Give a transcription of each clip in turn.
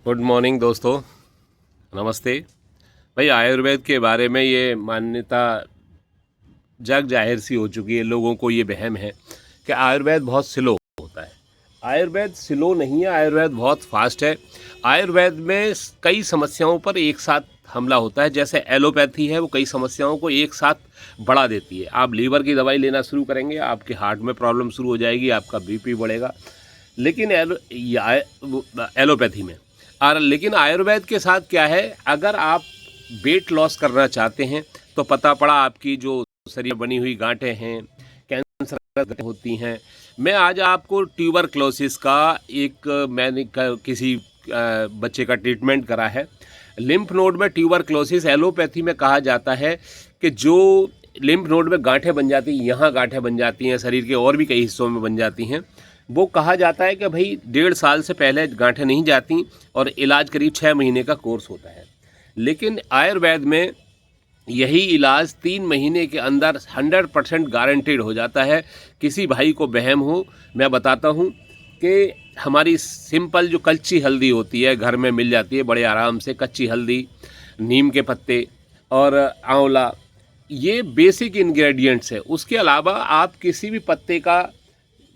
Good morning दोस्तों, नमस्ते। भाई आयुर्वेद के बारे में ये मान्यता जग जाहिर सी हो चुकी है। लोगों को ये वहम है कि आयुर्वेद बहुत स्लो होता है। आयुर्वेद स्लो नहीं है, आयुर्वेद बहुत फास्ट है। आयुर्वेद में कई समस्याओं पर एक साथ हमला होता है। जैसे एलोपैथी है, वो कई समस्याओं को एक साथ बढ़ा देती है। आप लीवर की दवाई लेना शुरू करेंगे, आपके हार्ट में प्रॉब्लम शुरू हो जाएगी, आपका बीपी बढ़ेगा। लेकिन एलोपैथी में लेकिन आयुर्वेद के साथ क्या है, अगर आप वेट लॉस करना चाहते हैं तो पता पड़ा आपकी जो शरीर बनी हुई गांठें हैं, कैंसर होती हैं। मैं आज आपको ट्यूबरक्लोसिस का मैंने किसी बच्चे का ट्रीटमेंट करा है। लिम्फ नोड में ट्यूबरक्लोसिस एलोपैथी में कहा जाता है कि जो लिम्फ नोड में गांठें बन जाती हैं, यहाँ गांठें बन जाती हैं, शरीर के और भी कई हिस्सों में बन जाती हैं। वो कहा जाता है कि भाई 1.5 साल से पहले गांठें नहीं जाती और इलाज करीब 6 महीने का कोर्स होता है। लेकिन आयुर्वेद में यही इलाज 3 महीने के अंदर 100% गारंटेड हो जाता है। किसी भाई को वहम हो, मैं बताता हूँ कि हमारी सिंपल जो कच्ची हल्दी होती है, घर में मिल जाती है बड़े आराम से। कच्ची हल्दी, नीम के पत्ते और आंवला, ये बेसिक इंग्रेडिएंट्स है। उसके अलावा आप किसी भी पत्ते का,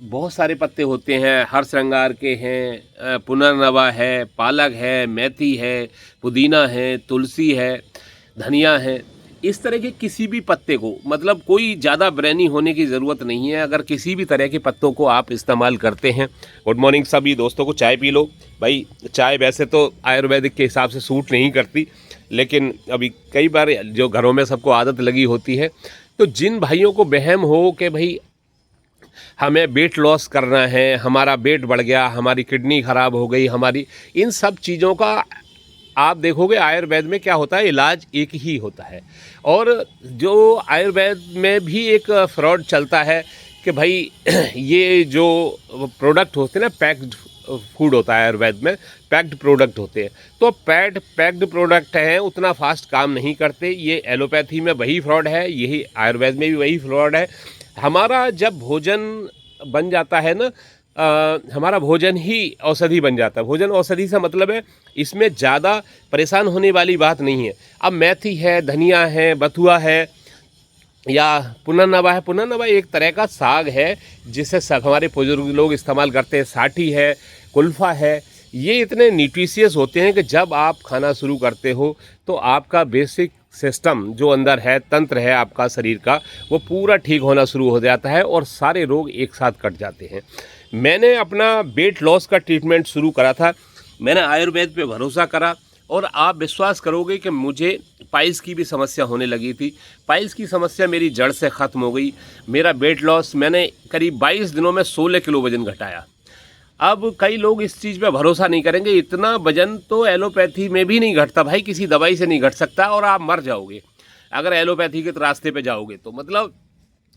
बहुत सारे पत्ते होते हैं, हर श्रृंगार के हैं, पुनर्नवा है, पालक है, मेथी है, पुदीना है, तुलसी है, धनिया है। इस तरह के किसी भी पत्ते को, मतलब कोई ज़्यादा ब्रेनी होने की ज़रूरत नहीं है। अगर किसी भी तरह के पत्तों को आप इस्तेमाल करते हैं। गुड मॉर्निंग सभी दोस्तों को। चाय पी लो भाई। चाय वैसे तो आयुर्वेदिक के हिसाब से सूट नहीं करती, लेकिन अभी कई बार जो घरों में सबको आदत लगी होती है। तो जिन भाइयों को वहम हो कि भाई हमें वेट लॉस करना है, हमारा वेट बढ़ गया, हमारी किडनी ख़राब हो गई, हमारी इन सब चीज़ों का आप देखोगे आयुर्वेद में क्या होता है, इलाज एक ही होता है। और जो आयुर्वेद में भी एक फ्रॉड चलता है कि भाई ये जो प्रोडक्ट होते हैं ना, पैक्ड फूड होता है आयुर्वेद में, पैक्ड प्रोडक्ट होते हैं। तो पैक्ड प्रोडक्ट हैं, उतना फास्ट काम नहीं करते। ये एलोपैथी में वही फ्रॉड है, यही आयुर्वेद में भी वही फ्रॉड है। हमारा जब भोजन बन जाता है ना, हमारा भोजन ही औषधि बन जाता है। भोजन औषधि से मतलब है इसमें ज़्यादा परेशान होने वाली बात नहीं है। अब मेथी है, धनिया है, बथुआ है या पुनर्नवा है। पुनर्नवा एक तरह का साग है जिसे हमारे बुजुर्ग लोग इस्तेमाल करते हैं। साठी है, कुल्फ़ा है। ये इतने न्यूट्रिशियस होते हैं कि जब आप खाना शुरू करते हो तो आपका बेसिक सिस्टम जो अंदर है, तंत्र है आपका शरीर का, वो पूरा ठीक होना शुरू हो जाता है और सारे रोग एक साथ कट जाते हैं। मैंने अपना वेट लॉस का ट्रीटमेंट शुरू करा था। मैंने आयुर्वेद पे भरोसा करा और आप विश्वास करोगे कि मुझे पाइल्स की भी समस्या होने लगी थी। पाइल्स की समस्या मेरी जड़ से ख़त्म हो गई। मेरा वेट लॉस, मैंने करीब 22 दिनों में 16 किलो वज़न घटाया। अब कई लोग इस चीज़ पे भरोसा नहीं करेंगे। इतना वजन तो एलोपैथी में भी नहीं घटता भाई, किसी दवाई से नहीं घट सकता और आप मर जाओगे अगर एलोपैथी के रास्ते पे जाओगे तो। मतलब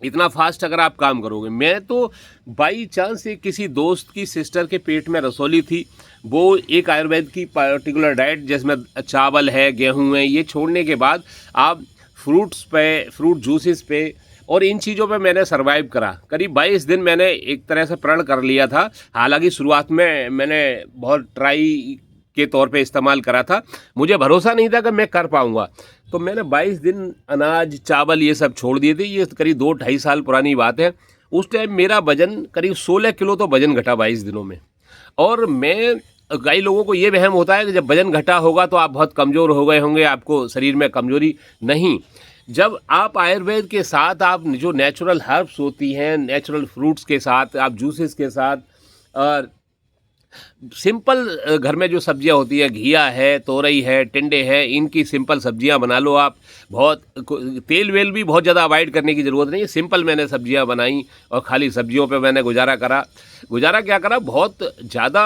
इतना फास्ट अगर आप काम करोगे। मैं तो बाई चांस एक किसी दोस्त की सिस्टर के पेट में रसौली थी। वो एक आयुर्वेद की पर्टिकुलर डाइट जिसमें चावल है, गेहूँ है, ये छोड़ने के बाद आप फ्रूट्स पे, फ्रूट जूसेस पे और इन चीज़ों पे मैंने सरवाइव करा। करीब 22 दिन मैंने एक तरह से प्रण कर लिया था। हालांकि शुरुआत में मैंने बहुत ट्राई के तौर पे इस्तेमाल करा था, मुझे भरोसा नहीं था कि मैं कर पाऊँगा। तो मैंने 22 दिन अनाज, चावल ये सब छोड़ दिए थे। ये करीब 2-2.5 साल पुरानी बात है। उस टाइम मेरा वजन करीब 16 किलो तो वजन घटा 22 दिनों में। और मैं, कई लोगों को ये वहम होता है कि जब वजन घटा होगा तो आप बहुत कमज़ोर हो गए होंगे, आपको शरीर में कमजोरी। नहीं, जब आप आयुर्वेद के साथ, आप जो नेचुरल हर्ब्स होती हैं, नेचुरल फ्रूट्स के साथ, आप जूसेस के साथ, और सिंपल घर में जो सब्जियां होती है, घिया है, तोरई है, टिंडे है, इनकी सिंपल सब्जियां बना लो आप। बहुत तेल वेल भी बहुत ज़्यादा अवॉइड करने की ज़रूरत नहीं है। सिंपल मैंने सब्जियां बनाई और खाली सब्जियों पे मैंने गुजारा करा। गुजारा क्या करा, बहुत ज़्यादा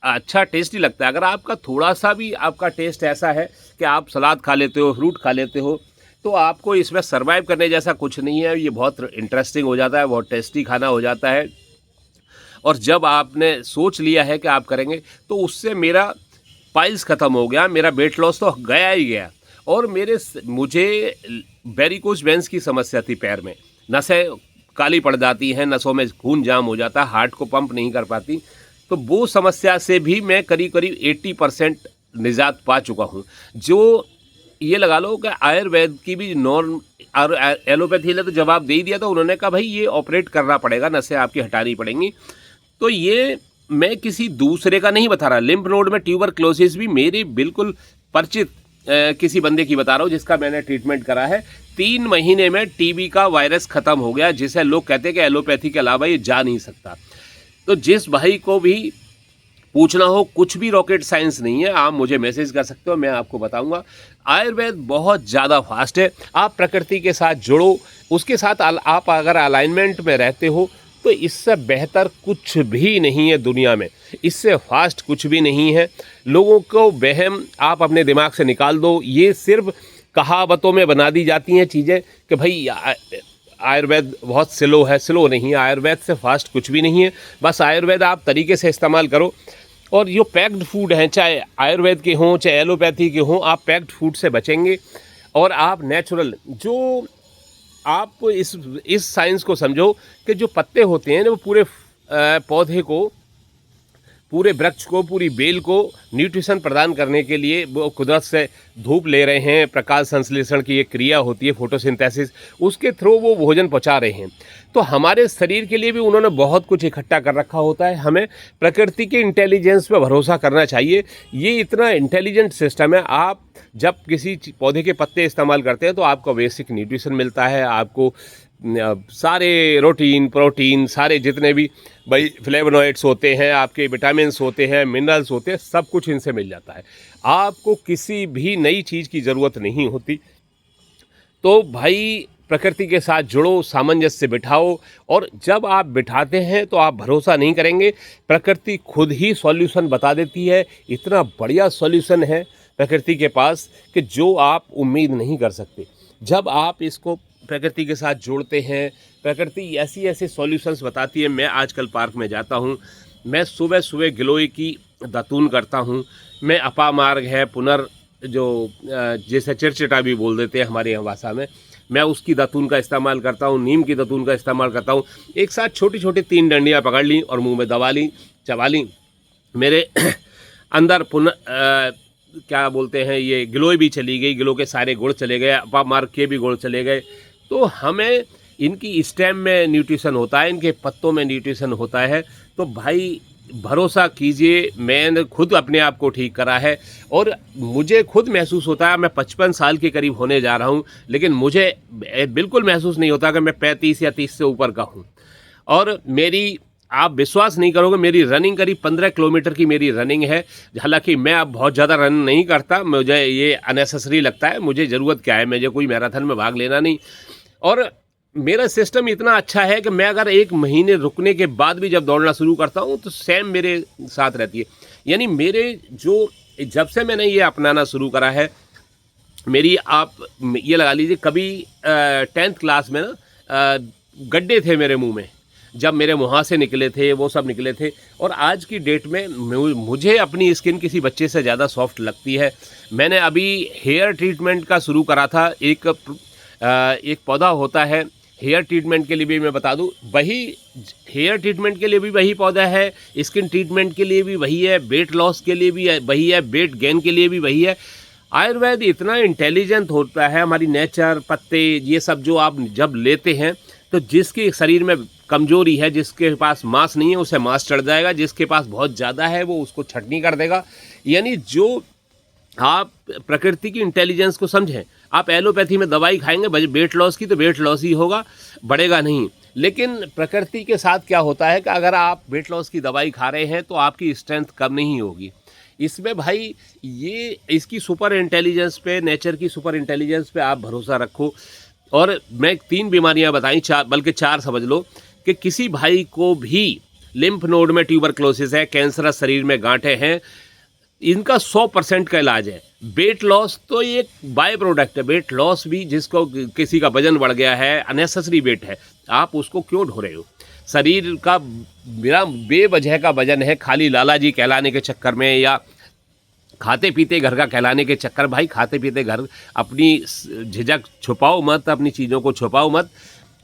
अच्छा टेस्टी लगता है। अगर आपका थोड़ा सा भी आपका टेस्ट ऐसा है कि आप सलाद खा लेते हो, फ्रूट खा लेते हो, तो आपको इसमें सर्वाइव करने जैसा कुछ नहीं है। ये बहुत इंटरेस्टिंग हो जाता है, बहुत टेस्टी खाना हो जाता है। और जब आपने सोच लिया है कि आप करेंगे, तो उससे मेरा पाइल्स ख़त्म हो गया, मेरा वेट लॉस तो गया ही गया। और मुझे वेरिकोज वेंस की समस्या थी पैर में। नसें काली पड़ जाती हैं, नसों में खून जाम हो जाता है, हार्ट को पंप नहीं कर पाती। तो वो समस्या से भी मैं करीब करीब 80% निजात पा चुका हूँ। जो ये लगा लो कि आयुर्वेद की भी नॉर्म और एलोपैथी ने तो जवाब दे ही दिया, तो उन्होंने कहा भाई ये ऑपरेट करना पड़ेगा, नसें आपकी हटानी पड़ेंगी। तो ये मैं किसी दूसरे का नहीं बता रहा, लिम्फ नोड में ट्यूबरक्लोसिस भी मेरी बिल्कुल परिचित किसी बंदे की बता रहा हूँ जिसका मैंने ट्रीटमेंट करा है। 3 महीने में टीबी का वायरस खत्म हो गया, जिसे लोग कहते हैं कि एलोपैथी के अलावा ये जा नहीं सकता। तो जिस भाई को भी पूछना हो, कुछ भी रॉकेट साइंस नहीं है, आप मुझे मैसेज कर सकते हो, मैं आपको बताऊंगा। आयुर्वेद बहुत ज़्यादा फास्ट है। आप प्रकृति के साथ जुड़ो, उसके साथ आप अगर अलाइनमेंट में रहते हो तो इससे बेहतर कुछ भी नहीं है दुनिया में, इससे फास्ट कुछ भी नहीं है। लोगों को वहम आप अपने दिमाग से निकाल दो। ये सिर्फ कहावतों में बना दी जाती हैं चीज़ें कि भाई आयुर्वेद बहुत स्लो है। स्लो नहीं है, आयुर्वेद से फास्ट कुछ भी नहीं है। बस आयुर्वेद आप तरीके से इस्तेमाल करो। और जो पैक्ड फूड हैं, चाहे आयुर्वेद के हों चाहे एलोपैथी के हों, आप पैक्ड फूड से बचेंगे और आप नेचुरल, जो आप इस साइंस को समझो कि जो पत्ते होते हैं वो पूरे पौधे को, पूरे वृक्ष को, पूरी बेल को न्यूट्रिशन प्रदान करने के लिए वो कुदरत से धूप ले रहे हैं। प्रकाश संश्लेषण की एक क्रिया होती है फोटोसिंथेसिस, उसके थ्रू वो भोजन पहुंचा रहे हैं। तो हमारे शरीर के लिए भी उन्होंने बहुत कुछ इकट्ठा कर रखा होता है। हमें प्रकृति के इंटेलिजेंस पर भरोसा करना चाहिए। ये इतना इंटेलिजेंट सिस्टम है। आप जब किसी पौधे के पत्ते इस्तेमाल करते हैं तो आपको बेसिक न्यूट्रिशन मिलता है, आपको सारे प्रोटीन सारे जितने भी भाई फ्लेवोनॉइड्स होते हैं, आपके विटामिन्स होते हैं, मिनरल्स होते हैं, सब कुछ इनसे मिल जाता है। आपको किसी भी नई चीज़ की ज़रूरत नहीं होती। तो भाई प्रकृति के साथ जुड़ो, सामंजस्य बिठाओ। और जब आप बिठाते हैं तो आप भरोसा नहीं करेंगे, प्रकृति खुद ही सॉल्यूशन बता देती है। इतना बढ़िया सॉल्यूशन है प्रकृति के पास कि जो आप उम्मीद नहीं कर सकते। जब आप इसको प्रकृति के साथ जोड़ते हैं, प्रकृति ऐसी ऐसे सॉल्यूशंस बताती है। मैं आजकल पार्क में जाता हूँ, मैं सुबह सुबह गिलोय की दातून करता हूँ। मैं अपामार्ग है, पुनर जो जैसे चिड़चिटा भी बोल देते हैं हमारे यहाँ भाषा में, मैं उसकी दातून का इस्तेमाल करता हूँ, नीम की दातून का इस्तेमाल करता हूँ। एक साथ छोटी छोटी 3 डंडियाँ पकड़ ली और मुँह में दबा ली, चबा ली। मेरे अंदर पुनः क्या बोलते हैं, ये गिलोय भी चली गई, गिलो के सारे गुण चले गए, अपामार्ग के भी गुण चले गए। तो हमें इनकी स्टेम में न्यूट्रिशन होता है, इनके पत्तों में न्यूट्रिशन होता है। तो भाई भरोसा कीजिए, मैंने खुद अपने आप को ठीक करा है और मुझे खुद महसूस होता है, मैं 55 साल के करीब होने जा रहा हूँ, लेकिन मुझे बिल्कुल महसूस नहीं होता कि मैं 35 या 30 से ऊपर का हूँ। और मेरी, आप विश्वास नहीं करोगे, मेरी रनिंग करीब 15 किलोमीटर की मेरी रनिंग है। हालांकि मैं अब बहुत ज़्यादा रन नहीं करता, मुझे ये अननेसेसरी लगता है। मुझे ज़रूरत क्या है, मुझे कोई मैराथन में भाग लेना नहीं। और मेरा सिस्टम इतना अच्छा है कि मैं अगर 1 महीने रुकने के बाद भी जब दौड़ना शुरू करता हूँ तो सेम मेरे साथ रहती है। यानी मेरे जो, जब से मैंने ये अपनाना शुरू करा है, मेरी आप ये लगा लीजिए, कभी 10th क्लास में ना गड्ढे थे मेरे मुंह में, जब मेरे मुहासे निकले थे, वो सब निकले थे। और आज की डेट में मुझे अपनी स्किन किसी बच्चे से ज़्यादा सॉफ्ट लगती है। मैंने अभी हेयर ट्रीटमेंट का शुरू करा था। एक पौधा होता है हेयर ट्रीटमेंट के लिए भी, मैं बता दूं, वही हेयर ट्रीटमेंट के लिए भी वही पौधा है, स्किन ट्रीटमेंट के लिए भी वही है, वेट लॉस के लिए भी वही है, वेट गेन के लिए भी वही है। आयुर्वेद इतना इंटेलिजेंट होता है। हमारी नेचर, पत्ते, ये सब जो आप जब लेते हैं तो जिसके शरीर में कमजोरी है, जिसके पास मांस नहीं है उसे मांस चढ़ जाएगा, जिसके पास बहुत ज़्यादा है वो उसको छटनी कर देगा। यानी जो आप प्रकृति की इंटेलिजेंस को समझें। आप एलोपैथी में दवाई खाएंगे वेट लॉस की, तो वेट लॉस ही होगा, बढ़ेगा नहीं। लेकिन प्रकृति के साथ क्या होता है कि अगर आप वेट लॉस की दवाई खा रहे हैं तो आपकी स्ट्रेंथ कम नहीं होगी। इसमें भाई ये इसकी सुपर इंटेलिजेंस पे, नेचर की सुपर इंटेलिजेंस पे आप भरोसा रखो। और मैं 3 बीमारियां बताई, 4 बल्कि 4 समझ लो, कि किसी भाई को भी लिम्फ नोड में ट्यूबरक्लोसिस है, कैंसरस शरीर में गांठें हैं, इनका 100% का इलाज है। वेट लॉस तो एक बाय प्रोडक्ट है। वेट लॉस भी, जिसको किसी का वजन बढ़ गया है, अननेसेसरी वेट है, आप उसको क्यों ढो रहे हो? शरीर का मेरा बेवजह का वजन है, खाली लाला जी कहलाने के चक्कर में या खाते पीते घर का कहलाने के चक्कर। भाई खाते पीते घर, अपनी झिझक छुपाओ मत, अपनी चीज़ों को छुपाओ मत।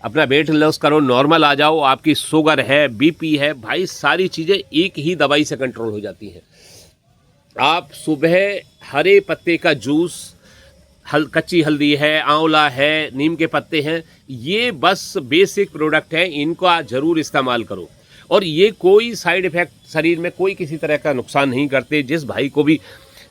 अपना वेट लॉस करो, नॉर्मल आ जाओ, आपकी शुगर है, बीपी है, भाई सारी चीज़ें एक ही दवाई से कंट्रोल हो जाती हैं। आप सुबह हरे पत्ते का जूस, कच्ची हल्दी है, आंवला है, नीम के पत्ते हैं, ये बस बेसिक प्रोडक्ट हैं, इनको आप ज़रूर इस्तेमाल करो। और ये कोई साइड इफ़ेक्ट शरीर में कोई किसी तरह का नुकसान नहीं करते। जिस भाई को भी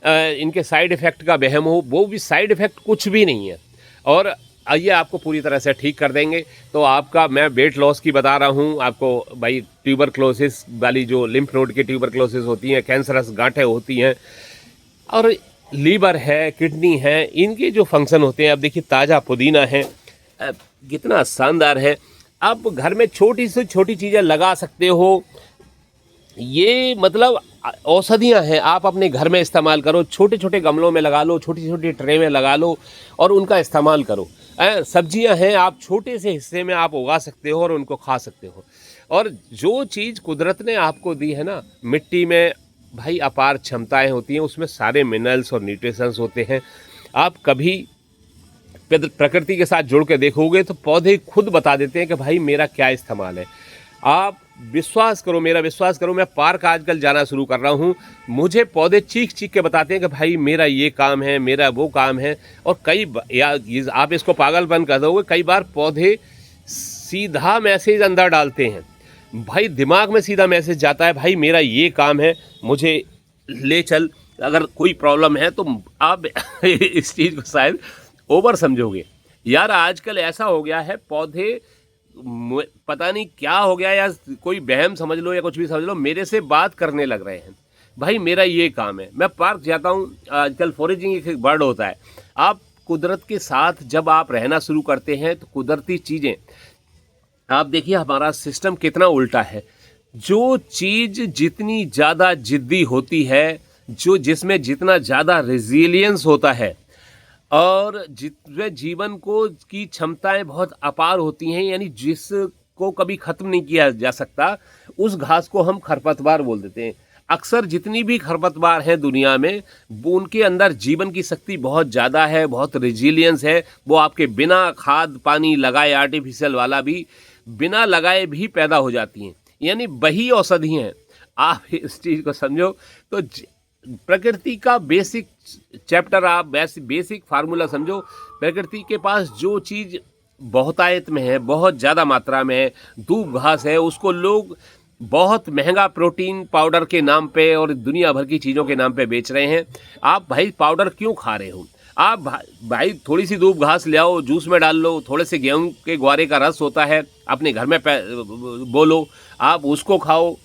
इनके साइड इफ़ेक्ट का वहम हो, वो भी साइड इफ़ेक्ट कुछ भी नहीं है, और ये आपको पूरी तरह से ठीक कर देंगे। तो आपका मैं वेट लॉस की बता रहा हूँ आपको भाई, ट्यूबरक्लोसिस वाली जो लिम्फ नोड की ट्यूबरक्लोसिस होती हैं, कैंसरस गांठें होती हैं, और लीवर है, किडनी है, इनके जो फंक्शन होते हैं। अब देखिए ताज़ा पुदीना है, कितना शानदार है। आप घर में छोटी से छोटी चीज़ें लगा सकते हो, ये मतलब औषधियाँ हैं, आप अपने घर में इस्तेमाल करो, छोटे छोटे गमलों में लगा लो, छोटी छोटी ट्रे में लगा लो और उनका इस्तेमाल करो। सब्जियां हैं, आप छोटे से हिस्से में आप उगा सकते हो और उनको खा सकते हो। और जो चीज़ कुदरत ने आपको दी है ना, मिट्टी में भाई अपार क्षमताएं होती हैं, उसमें सारे मिनरल्स और न्यूट्रिशंस होते हैं। आप कभी प्रकृति के साथ जुड़ के देखोगे तो पौधे खुद बता देते हैं कि भाई मेरा क्या इस्तेमाल है। आप विश्वास करो, मेरा विश्वास करो, मैं पार्क आजकल जाना शुरू कर रहा हूँ, मुझे पौधे चीख चीख के बताते हैं कि भाई मेरा ये काम है, मेरा वो काम है। और आप इसको पागलपन कर दोगे, कई बार पौधे सीधा मैसेज अंदर डालते हैं, भाई दिमाग में सीधा मैसेज जाता है, भाई मेरा ये काम है, मुझे ले चल। अगर कोई प्रॉब्लम है तो आप इस चीज़ को शायद ओवर समझोगे यार। आजकल ऐसा हो गया है, पौधे पता नहीं क्या हो गया, या कोई वहम समझ लो या कुछ भी समझ लो, मेरे से बात करने लग रहे हैं, भाई मेरा ये काम है। मैं पार्क जाता हूँ, आजकल फॉरेजिंग एक बर्ड होता है। आप कुदरत के साथ जब आप रहना शुरू करते हैं तो कुदरती चीज़ें, आप देखिए हमारा सिस्टम कितना उल्टा है। जो चीज़ जितनी ज़्यादा जिद्दी होती है, जिसमें जितना ज़्यादा रेजिलियंस होता है, और जितने जीवन को की क्षमताएं बहुत अपार होती हैं, यानी जिसको कभी ख़त्म नहीं किया जा सकता, उस घास को हम खरपतवार बोल देते हैं। अक्सर जितनी भी खरपतवार हैं दुनिया में, वो उनके अंदर जीवन की शक्ति बहुत ज़्यादा है, बहुत रेजिलियंस है। वो आपके बिना खाद पानी लगाए, आर्टिफिशियल वाला भी बिना लगाए भी पैदा हो जाती हैं, यानी वही औषधि हैं। आप इस चीज़ को समझो तो प्रकृति का बेसिक चैप्टर, आप बेसिक फार्मूला समझो। प्रकृति के पास जो चीज़ बहुतायत में है, बहुत ज़्यादा मात्रा में है, दूब घास है, उसको लोग बहुत महंगा प्रोटीन पाउडर के नाम पे और दुनिया भर की चीज़ों के नाम पे बेच रहे हैं। आप भाई पाउडर क्यों खा रहे हो? आप भाई थोड़ी सी दूब घास ले आओ, जूस में डाल लो, थोड़े से गेहूं के ग्वारे का रस होता है, अपने घर में बोलो, आप उसको खाओ।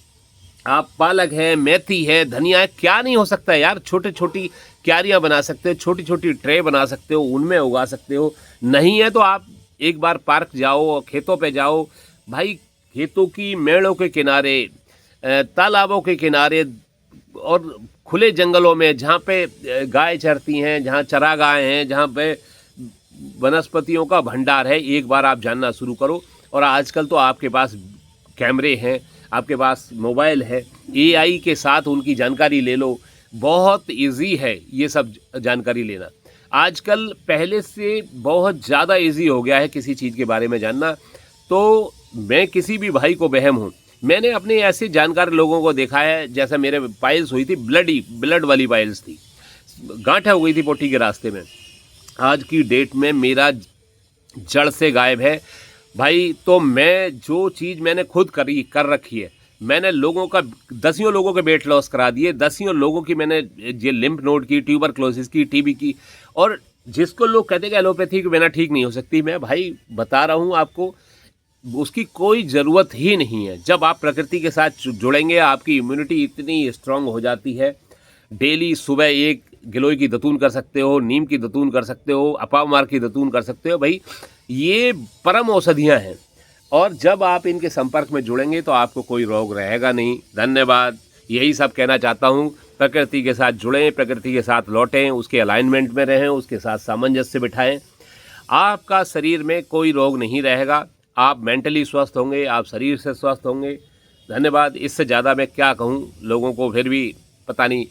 आप पालक है, मेथी है, धनिया है, क्या नहीं हो सकता है यार। छोटे छोटी क्यारियाँ बना सकते हो, छोटी छोटी ट्रे बना सकते हो, उनमें उगा सकते हो। नहीं है तो आप एक बार पार्क जाओ, खेतों पे जाओ, भाई खेतों की मेड़ों के किनारे, तालाबों के किनारे और खुले जंगलों में, जहाँ पे गाय चरती हैं, जहाँ चरागाह हैं, जहाँ पे वनस्पतियों का भंडार है, एक बार आप जानना शुरू करो। और आजकल तो आपके पास कैमरे हैं, आपके पास मोबाइल है, एआई के साथ उनकी जानकारी ले लो। बहुत इजी है ये सब जानकारी लेना। आजकल पहले से बहुत ज़्यादा इजी हो गया है किसी चीज़ के बारे में जानना। तो मैं किसी भी भाई को वहम हूँ, मैंने अपने ऐसे जानकार लोगों को देखा है, जैसा मेरे पाइल्स हुई थी, ब्लड वाली पाइल्स थी, गांठ हो गई थी पोटी के रास्ते में, आज की डेट में मेरा जड़ से गायब है भाई। तो मैं जो चीज़ मैंने खुद कर रखी है, मैंने लोगों का, दसियों लोगों के वेट लॉस करा दिए, दसियों लोगों की मैंने ये लिम्फ नोड की, ट्यूबरक्लोसिस की, टीबी की, और जिसको लोग कहते हैं कि एलोपैथी के बिना ठीक नहीं हो सकती, मैं भाई बता रहा हूँ आपको, उसकी कोई ज़रूरत ही नहीं है। जब आप प्रकृति के साथ जुड़ेंगे, आपकी इम्यूनिटी इतनी स्ट्रांग हो जाती है। डेली सुबह एक गिलोय की दतून कर सकते हो, नीम की दतून कर सकते हो, अपामार की दतून कर सकते हो। भाई ये परम औषधियाँ हैं, और जब आप इनके संपर्क में जुड़ेंगे तो आपको कोई रोग रहेगा नहीं। धन्यवाद, यही सब कहना चाहता हूँ। प्रकृति के साथ जुड़ें, प्रकृति के साथ लौटें, उसके अलाइनमेंट में रहें, उसके साथ सामंजस्य बिठाएं। आपका शरीर में कोई रोग नहीं रहेगा, आप मेंटली स्वस्थ होंगे, आप शरीर से स्वस्थ होंगे। धन्यवाद। इससे ज़्यादा मैं क्या कहूँ लोगों को, फिर भी पता नहीं,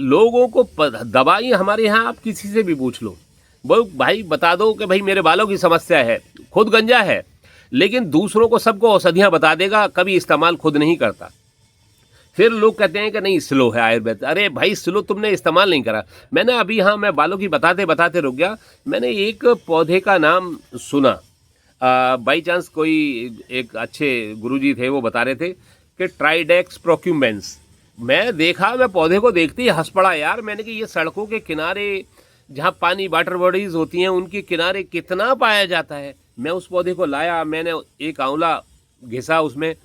लोगों को दवाई हमारे यहाँ आप किसी से भी पूछ लो, वो भाई बता दो कि भाई मेरे बालों की समस्या है, खुद गंजा है, लेकिन दूसरों को सबको औषधियाँ बता देगा, कभी इस्तेमाल खुद नहीं करता। फिर लोग कहते हैं कि नहीं स्लो है आयुर्वेद। अरे भाई स्लो तुमने इस्तेमाल नहीं करा। मैंने अभी, हाँ मैं बालों की बताते बताते रुक गया, मैंने एक पौधे का नाम सुना, बाई चांस कोई एक अच्छे गुरुजी थे, वो बता रहे थे कि ट्राइडेक्स प्रोक्यूमेंस। मैं देखा, मैं पौधे को देखते ही हंस पड़ा यार। मैंने कि ये सड़कों के किनारे जहाँ पानी वाटर बॉडीज होती हैं उनके किनारे कितना पाया जाता है। मैं उस पौधे को लाया, मैंने एक आंवला घिसा उसमें,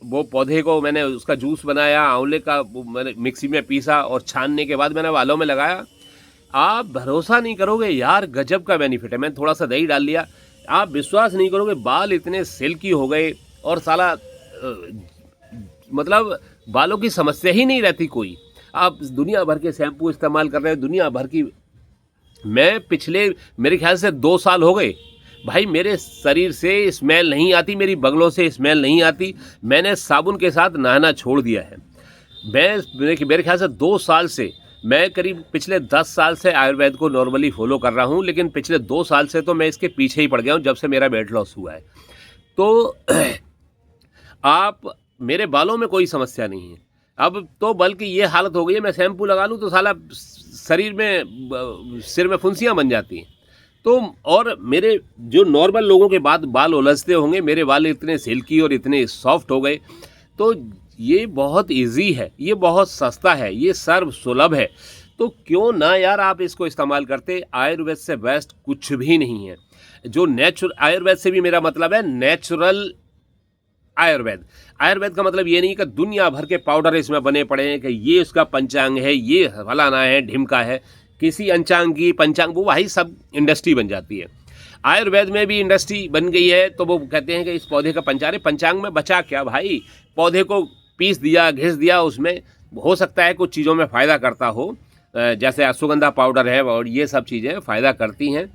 वो पौधे को मैंने उसका जूस बनाया, आंवले का मैंने मिक्सी में पीसा और छानने के बाद मैंने बालों में लगाया। आप भरोसा नहीं करोगे यार, गजब का बेनिफिट है। मैंने थोड़ा सा दही डाल लिया, आप विश्वास नहीं करोगे, बाल इतने सिल्की हो गए और साला मतलब बालों की समस्या ही नहीं रहती कोई। आप दुनिया भर के शैम्पू इस्तेमाल कर रहे हैं, दुनिया भर की। मैं पिछले मेरे ख्याल से 2 साल हो गए भाई, मेरे शरीर से स्मेल नहीं आती, मेरी बगलों से स्मेल नहीं आती। मैंने साबुन के साथ नहाना छोड़ दिया है। मेरे ख्याल से 2 साल से, मैं करीब पिछले 10 साल से आयुर्वेद को नॉर्मली फॉलो कर रहा हूँ, लेकिन पिछले 2 साल से तो मैं इसके पीछे ही पड़ गया हूँ जब से मेरा वेट लॉस हुआ है। तो आप, मेरे बालों में कोई समस्या नहीं है अब तो, बल्कि ये हालत हो गई है, मैं शैम्पू लगा लूँ तो साला शरीर में, सिर में फुंसियाँ बन जाती हैं। तो और मेरे जो नॉर्मल लोगों के बाद बाल उलझते होंगे, मेरे बाल इतने सिल्की और इतने सॉफ्ट हो गए। तो ये बहुत इजी है, ये बहुत सस्ता है, ये सर्व सुलभ है। तो क्यों ना यार आप इसको इस्तेमाल करते। आयुर्वेद से बेस्ट कुछ भी नहीं है। जो नेचुरल आयुर्वेद से भी मेरा मतलब है नेचुरल आयुर्वेद। आयुर्वेद का मतलब ये नहीं कि दुनिया भर के पाउडर इसमें बने पड़े हैं कि ये उसका पंचांग है, ये फलाना है, ढिमका है। किसी अंचांग की पंचांग, वो वही सब इंडस्ट्री बन जाती है। आयुर्वेद में भी इंडस्ट्री बन गई है। तो वो कहते हैं कि इस पौधे का पंचांग में बचा क्या भाई, पौधे को पीस दिया, घिस दिया, उसमें हो सकता है कुछ चीज़ों में फ़ायदा करता हो, जैसे अश्वगंधा पाउडर है और ये सब चीज़ें फ़ायदा करती हैं।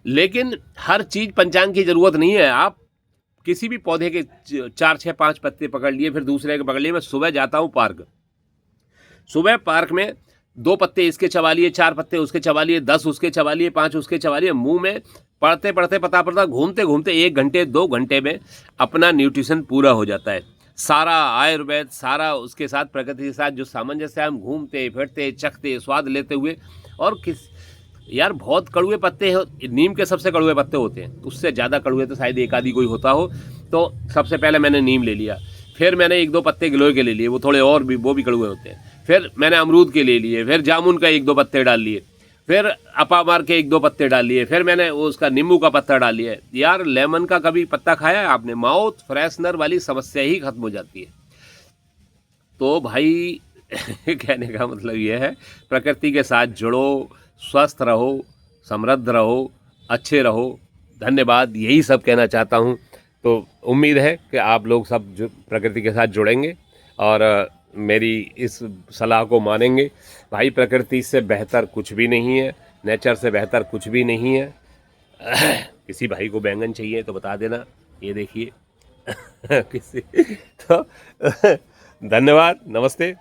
लेकिन हर चीज़ पंचांग की ज़रूरत नहीं है। आप किसी भी पौधे के 4, 6, 5 पत्ते पकड़ लिए, फिर दूसरे के पकड़ लिए। मैं सुबह जाता हूँ पार्क, सुबह पार्क में 2 पत्ते इसके चबा लिए, 4 पत्ते उसके चबा लिए, 10 उसके चबा लिए, 5 उसके चबा लिए। मुंह में पढ़ते पढ़ते पता पड़ता, घूमते घूमते 1 घंटे 2 घंटे में अपना न्यूट्रिशन पूरा हो जाता है। सारा आयुर्वेद, सारा उसके साथ प्रकृति के साथ जो सामंजस्य, हम घूमते फिरते चखते स्वाद लेते हुए। और यार बहुत कड़वे पत्ते हैं, नीम के सबसे कड़वे पत्ते होते हैं, उससे ज़्यादा कड़वे तो शायद एक आधी कोई होता हो। तो सबसे पहले मैंने नीम ले लिया, फिर मैंने 1-2 पत्ते गिलोय के ले लिए, वो थोड़े और भी, वो भी कड़वे होते हैं। फिर मैंने अमरूद के ले लिए, फिर जामुन का 1-2 पत्ते डाल लिए, फिर अपामार के 1-2 पत्ते डाल लिए, फिर मैंने वो उसका नींबू का पत्ता डाल लिया। यार लेमन का कभी पत्ता खाया है आपने? माउथ फ्रेशनर वाली समस्या ही खत्म हो जाती है। तो भाई कहने का मतलब ये है, प्रकृति के साथ जुड़ो, स्वस्थ रहो, समृद्ध रहो, अच्छे रहो। धन्यवाद, यही सब कहना चाहता हूँ। तो उम्मीद है कि आप लोग सब जो प्रकृति के साथ जुड़ेंगे और मेरी इस सलाह को मानेंगे। भाई प्रकृति से बेहतर कुछ भी नहीं है, नेचर से बेहतर कुछ भी नहीं है। किसी भाई को बैंगन चाहिए तो बता देना, ये देखिए। किसी तो धन्यवाद, नमस्ते।